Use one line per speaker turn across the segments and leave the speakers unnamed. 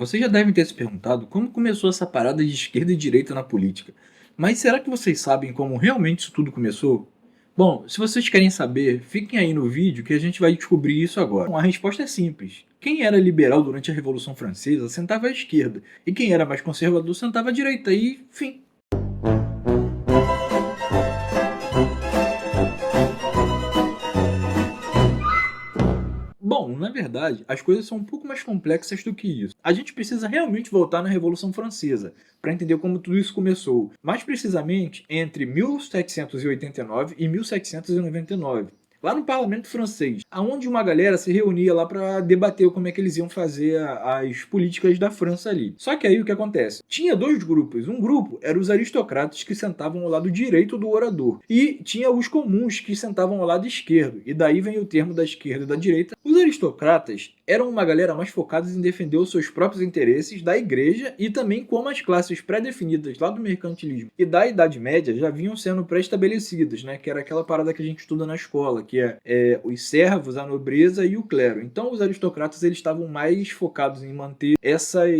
Vocês já devem ter se perguntado como começou essa parada de esquerda e direita na política. Mas será que vocês sabem como realmente isso tudo começou? Bom, se vocês querem saber, fiquem aí no vídeo que a gente vai descobrir isso agora. Bom, a resposta é simples. Quem era liberal durante a Revolução Francesa sentava à esquerda, e quem era mais conservador sentava à direita, e fim. Bom, na verdade, as coisas são um pouco mais complexas do que isso. A gente precisa realmente voltar na Revolução Francesa para entender como tudo isso começou, mais precisamente entre 1789 e 1799. Lá no parlamento francês, aonde uma galera se reunia lá para debater como é que eles iam fazer as políticas da França ali. Só que aí o que acontece? Tinha dois grupos. Um grupo eram os aristocratas que sentavam ao lado direito do orador e tinha os comuns que sentavam ao lado esquerdo. E daí vem o termo da esquerda e da direita. Os aristocratas eram uma galera mais focadas em defender os seus próprios interesses da igreja e também como as classes pré-definidas lá do mercantilismo e da Idade Média já vinham sendo pré-estabelecidas, né? Que era aquela parada que a gente estuda na escola, que é os servos, a nobreza e o clero. Então os aristocratas eles estavam mais focados em manter essas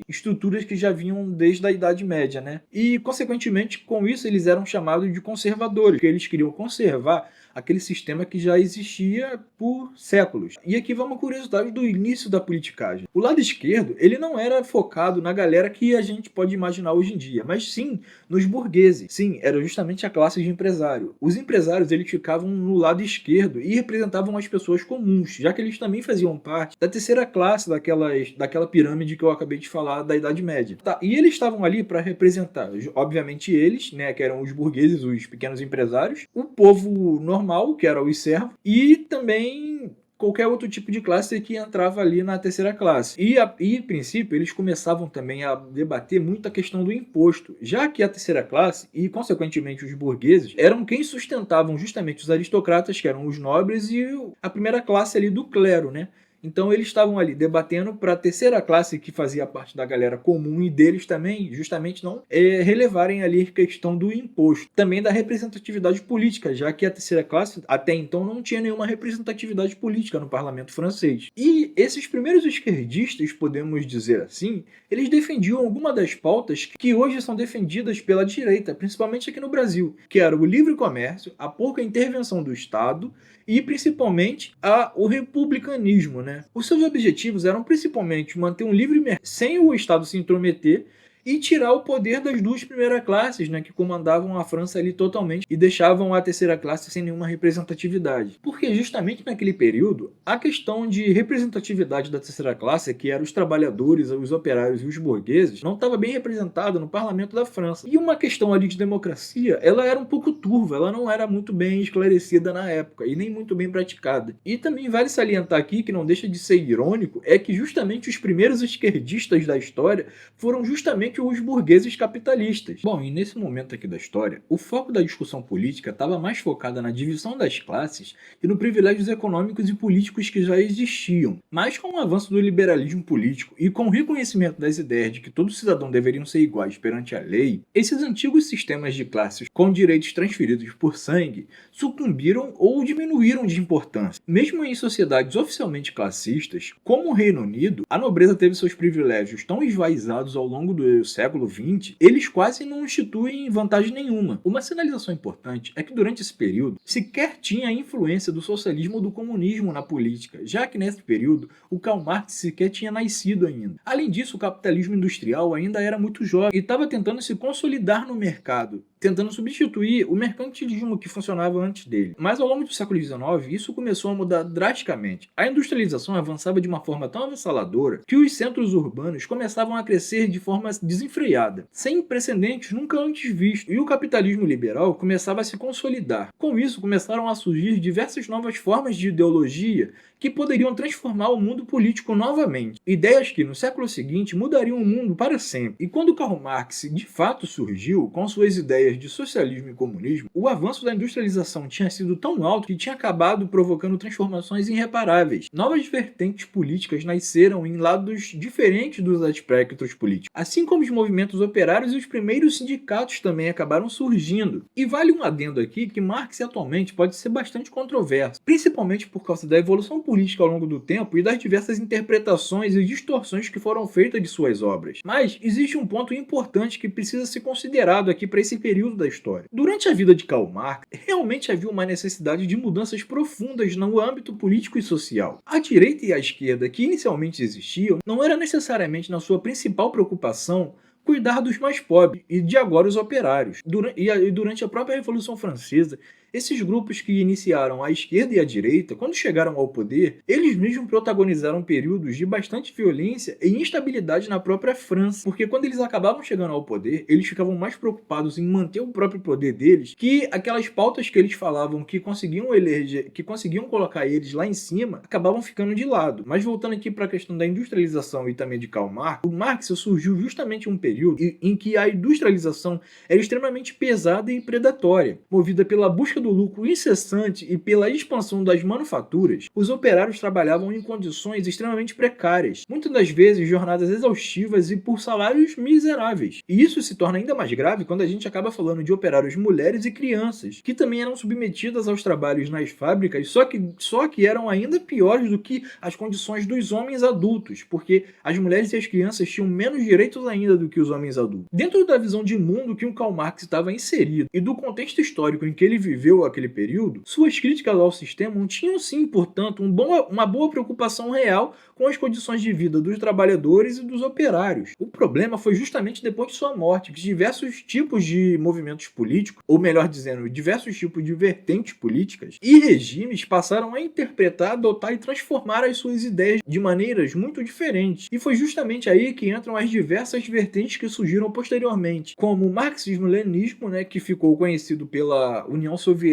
estruturas que já vinham desde a Idade Média, né? E consequentemente com isso eles eram chamados de conservadores, porque eles queriam conservar aquele sistema que já existia por séculos. E aqui vai uma curiosidade do início da politicagem. O lado esquerdo, ele não era focado na galera que a gente pode imaginar hoje em dia, mas sim nos burgueses. Sim, era justamente a classe de empresário. Os empresários, eles ficavam no lado esquerdo e representavam as pessoas comuns, já que eles também faziam parte da terceira classe daquela pirâmide que eu acabei de falar da Idade Média. Tá, e eles estavam ali para representar, obviamente eles, né, que eram os burgueses, os pequenos empresários, o povo normal, que era os servos, e também qualquer outro tipo de classe que entrava ali na terceira classe. E, em princípio, eles começavam também a debater muito a questão do imposto, já que a terceira classe, e consequentemente os burgueses, eram quem sustentavam justamente os aristocratas, que eram os nobres, e a primeira classe ali do clero, né? Então eles estavam ali debatendo para a terceira classe que fazia parte da galera comum e deles também, justamente não relevarem ali a questão do imposto. Também da representatividade política, já que a terceira classe até então não tinha nenhuma representatividade política no parlamento francês. E esses primeiros esquerdistas, podemos dizer assim, eles defendiam alguma das pautas que hoje são defendidas pela direita, principalmente aqui no Brasil, que era o livre comércio, a pouca intervenção do Estado e principalmente o republicanismo, né? Os seus objetivos eram principalmente manter um livre mercado sem o Estado se intrometer e tirar o poder das duas primeiras classes, né, que comandavam a França ali totalmente e deixavam a terceira classe sem nenhuma representatividade. Porque justamente naquele período, a questão de representatividade da terceira classe, que eram os trabalhadores, os operários e os burgueses, não estava bem representada no parlamento da França. E uma questão ali de democracia, ela era um pouco turva, ela não era muito bem esclarecida na época e nem muito bem praticada. E também vale salientar aqui, que não deixa de ser irônico, é que justamente os primeiros esquerdistas da história foram justamente os burgueses capitalistas. Bom, e nesse momento aqui da história, o foco da discussão política estava mais focada na divisão das classes e no privilégios econômicos e políticos que já existiam. Mas com o avanço do liberalismo político e com o reconhecimento das ideias de que todos os cidadãos deveriam ser iguais perante a lei, esses antigos sistemas de classes com direitos transferidos por sangue sucumbiram ou diminuíram de importância. Mesmo em sociedades oficialmente classistas, como o Reino Unido, a nobreza teve seus privilégios tão esvaizados ao longo do século XX, eles quase não instituem vantagem nenhuma. Uma sinalização importante é que durante esse período sequer tinha a influência do socialismo ou do comunismo na política, já que nesse período o Karl Marx sequer tinha nascido ainda. Além disso, o capitalismo industrial ainda era muito jovem e estava tentando se consolidar no mercado, tentando substituir o mercantilismo que funcionava antes dele. Mas ao longo do século XIX, isso começou a mudar drasticamente. A industrialização avançava de uma forma tão avassaladora que os centros urbanos começavam a crescer de forma desenfreada, sem precedentes nunca antes vistos, e o capitalismo liberal começava a se consolidar. Com isso, começaram a surgir diversas novas formas de ideologia que poderiam transformar o mundo político novamente. Ideias que, no século seguinte, mudariam o mundo para sempre. E quando Karl Marx de fato surgiu, com suas ideias ideias de socialismo e comunismo, o avanço da industrialização tinha sido tão alto que tinha acabado provocando transformações irreparáveis. Novas vertentes políticas nasceram em lados diferentes dos aspectos políticos, assim como os movimentos operários e os primeiros sindicatos também acabaram surgindo. E vale um adendo aqui que Marx atualmente pode ser bastante controverso, principalmente por causa da evolução política ao longo do tempo e das diversas interpretações e distorções que foram feitas de suas obras. Mas existe um ponto importante que precisa ser considerado aqui para esse período da história. Durante a vida de Karl Marx, realmente havia uma necessidade de mudanças profundas no âmbito político e social. A direita e a esquerda, que inicialmente existiam, não era necessariamente na sua principal preocupação cuidar dos mais pobres e de agora os operários. Durante a própria Revolução Francesa, esses grupos que iniciaram a esquerda e a direita, quando chegaram ao poder, eles mesmos protagonizaram períodos de bastante violência e instabilidade na própria França, porque quando eles acabavam chegando ao poder, eles ficavam mais preocupados em manter o próprio poder deles, que aquelas pautas que eles falavam que conseguiam eleger, que conseguiam colocar eles lá em cima, acabavam ficando de lado. Mas voltando aqui para a questão da industrialização e também de Karl Marx, o Marx surgiu justamente em um período em que a industrialização era extremamente pesada e predatória, movida pela busca do lucro incessante e pela expansão das manufaturas. Os operários trabalhavam em condições extremamente precárias, muitas das vezes jornadas exaustivas e por salários miseráveis. E isso se torna ainda mais grave quando a gente acaba falando de operários mulheres e crianças, que também eram submetidas aos trabalhos nas fábricas, só que eram ainda piores do que as condições dos homens adultos, porque as mulheres e as crianças tinham menos direitos ainda do que os homens adultos. Dentro da visão de mundo que o Karl Marx estava inserido e do contexto histórico em que ele viveu aquele período, suas críticas ao sistema tinham sim, portanto, uma boa preocupação real com as condições de vida dos trabalhadores e dos operários. O problema foi justamente depois de sua morte, que diversos tipos de movimentos políticos, ou melhor dizendo, diversos tipos de vertentes políticas e regimes passaram a interpretar, adotar e transformar as suas ideias de maneiras muito diferentes. E foi justamente aí que entram as diversas vertentes que surgiram posteriormente, como o marxismo-leninismo, que ficou conhecido pela União Soviética,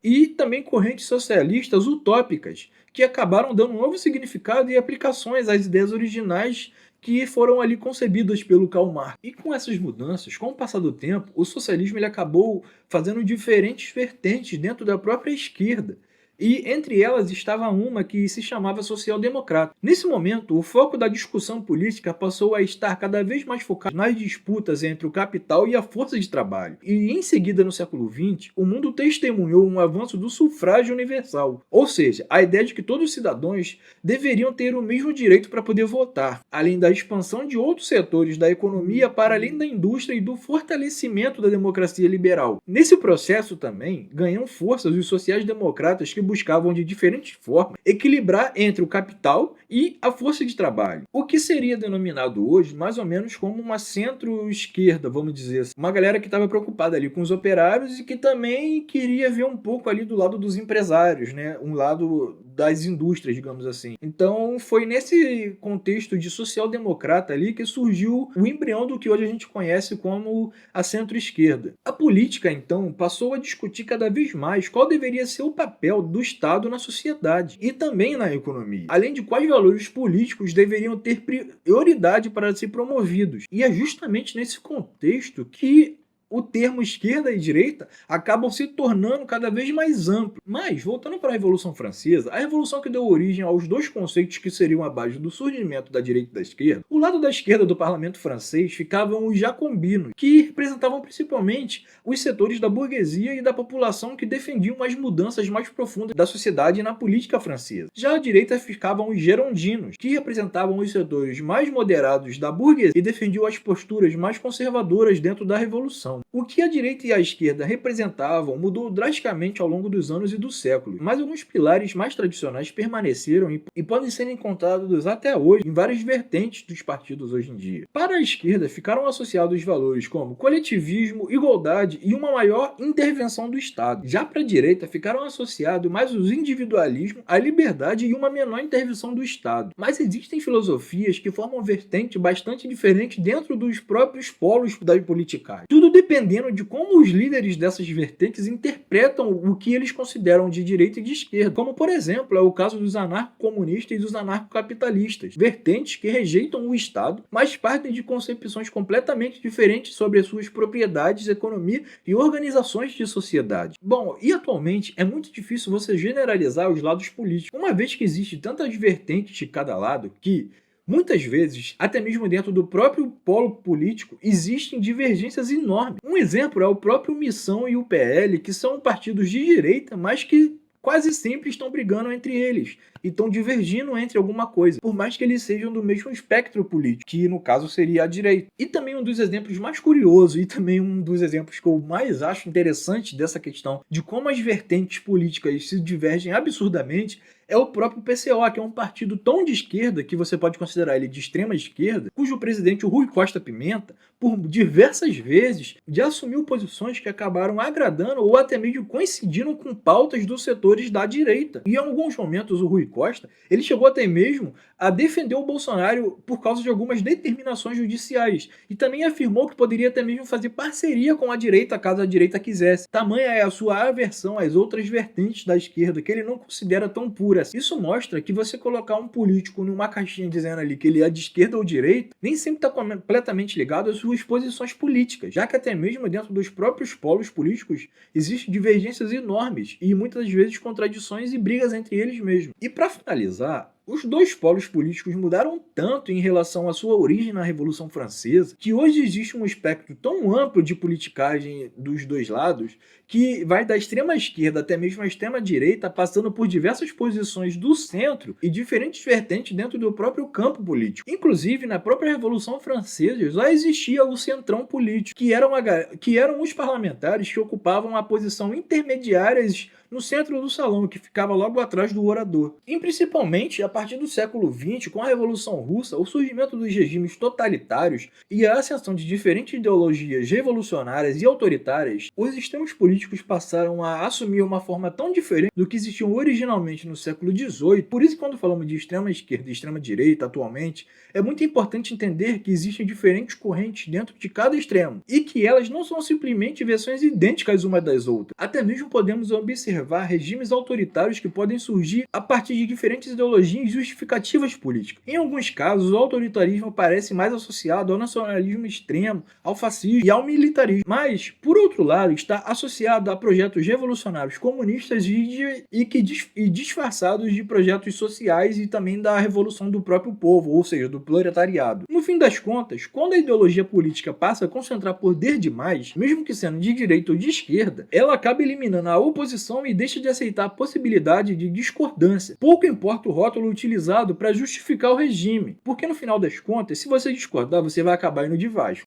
e também correntes socialistas utópicas, que acabaram dando um novo significado e aplicações às ideias originais que foram ali concebidas pelo Karl Marx. E com essas mudanças, com o passar do tempo, o socialismo ele acabou fazendo diferentes vertentes dentro da própria esquerda. E entre elas estava uma que se chamava social-democrata. Nesse momento, o foco da discussão política passou a estar cada vez mais focado nas disputas entre o capital e a força de trabalho. E em seguida, no século XX, o mundo testemunhou um avanço do sufrágio universal, ou seja, a ideia de que todos os cidadãos deveriam ter o mesmo direito para poder votar, além da expansão de outros setores da economia para além da indústria e do fortalecimento da democracia liberal. Nesse processo também ganham forças os sociais-democratas que buscavam de diferentes formas equilibrar entre o capital e a força de trabalho, o que seria denominado hoje mais ou menos como uma centro-esquerda, vamos dizer assim. Uma galera que estava preocupada ali com os operários e que também queria ver um pouco ali do lado dos empresários, um lado das indústrias, digamos assim. Então foi nesse contexto de social-democrata ali que surgiu o embrião do que hoje a gente conhece como a centro-esquerda. A política, então, passou a discutir cada vez mais qual deveria ser o papel do Estado na sociedade e também na economia, além de quais valores políticos deveriam ter prioridade para ser promovidos. E é justamente nesse contexto que o termo esquerda e direita acabam se tornando cada vez mais amplo. Mas, voltando para a Revolução Francesa, a revolução que deu origem aos dois conceitos que seriam a base do surgimento da direita e da esquerda, o lado da esquerda do parlamento francês ficavam os jacobinos, que representavam principalmente os setores da burguesia e da população que defendiam as mudanças mais profundas da sociedade e na política francesa. Já à direita ficavam os gerondinos, que representavam os setores mais moderados da burguesia e defendiam as posturas mais conservadoras dentro da revolução. O que a direita e a esquerda representavam mudou drasticamente ao longo dos anos e do século, mas alguns pilares mais tradicionais permaneceram e podem ser encontrados até hoje em várias vertentes dos partidos hoje em dia. Para a esquerda ficaram associados valores como coletivismo, igualdade e uma maior intervenção do Estado. Já para a direita ficaram associados mais os individualismo, a liberdade e uma menor intervenção do Estado. Mas existem filosofias que formam vertentes bastante diferentes dentro dos próprios polos da politicagem. Tudo depende dependendo de como os líderes dessas vertentes interpretam o que eles consideram de direita e de esquerda, como por exemplo é o caso dos anarcocomunistas e dos anarcocapitalistas, vertentes que rejeitam o Estado, mas partem de concepções completamente diferentes sobre as suas propriedades, economia e organizações de sociedade. Bom, e atualmente é muito difícil você generalizar os lados políticos, uma vez que existe tantas vertentes de cada lado que muitas vezes, até mesmo dentro do próprio polo político, existem divergências enormes. Um exemplo é o próprio Missão e o PL, que são partidos de direita, mas que quase sempre estão brigando entre eles e estão divergindo entre alguma coisa, por mais que eles sejam do mesmo espectro político, que no caso seria a direita. E também um dos exemplos mais curiosos e também um dos exemplos que eu mais acho interessante dessa questão de como as vertentes políticas se divergem absurdamente é o próprio PCO, que é um partido tão de esquerda que você pode considerar ele de extrema esquerda, cujo presidente, o Rui Costa Pimenta, por diversas vezes, já assumiu posições que acabaram agradando ou até mesmo coincidiram com pautas dos setores da direita. E em alguns momentos o Rui Costa, ele chegou até mesmo a defender o Bolsonaro por causa de algumas determinações judiciais e também afirmou que poderia até mesmo fazer parceria com a direita caso a direita quisesse. Tamanha é a sua aversão às outras vertentes da esquerda que ele não considera tão pura. Isso mostra que você colocar um político numa caixinha dizendo ali que ele é de esquerda ou direita, nem sempre está completamente ligado às suas posições políticas, já que até mesmo dentro dos próprios polos políticos existem divergências enormes e muitas vezes contradições e brigas entre eles mesmos. E para finalizar, os dois polos políticos mudaram tanto em relação à sua origem na Revolução Francesa que hoje existe um espectro tão amplo de politicagem dos dois lados que vai da extrema esquerda até mesmo à extrema direita, passando por diversas posições do centro e diferentes vertentes dentro do próprio campo político. Inclusive, na própria Revolução Francesa já existia o centrão político, que eram os parlamentares que ocupavam a posição intermediárias no centro do salão, que ficava logo atrás do orador. E principalmente a partir do século XX, com a Revolução Russa, o surgimento dos regimes totalitários e a ascensão de diferentes ideologias revolucionárias e autoritárias, os sistemas políticos passaram a assumir uma forma tão diferente do que existiam originalmente no século XVIII. Por isso, quando falamos de extrema esquerda e extrema direita atualmente, é muito importante entender que existem diferentes correntes dentro de cada extremo e que elas não são simplesmente versões idênticas umas das outras. Até mesmo podemos observar regimes autoritários que podem surgir a partir de diferentes ideologias e justificativas políticas. Em alguns casos, o autoritarismo parece mais associado ao nacionalismo extremo, ao fascismo e ao militarismo, mas, por outro lado, está associado a projetos revolucionários comunistas e disfarçados de projetos sociais e também da revolução do próprio povo, ou seja, do proletariado. No fim das contas, quando a ideologia política passa a concentrar poder demais, mesmo que sendo de direita ou de esquerda, ela acaba eliminando a oposição e deixa de aceitar a possibilidade de discordância. Pouco importa o rótulo utilizado para justificar o regime, porque no final das contas, se você discordar, você vai acabar indo de Vasco.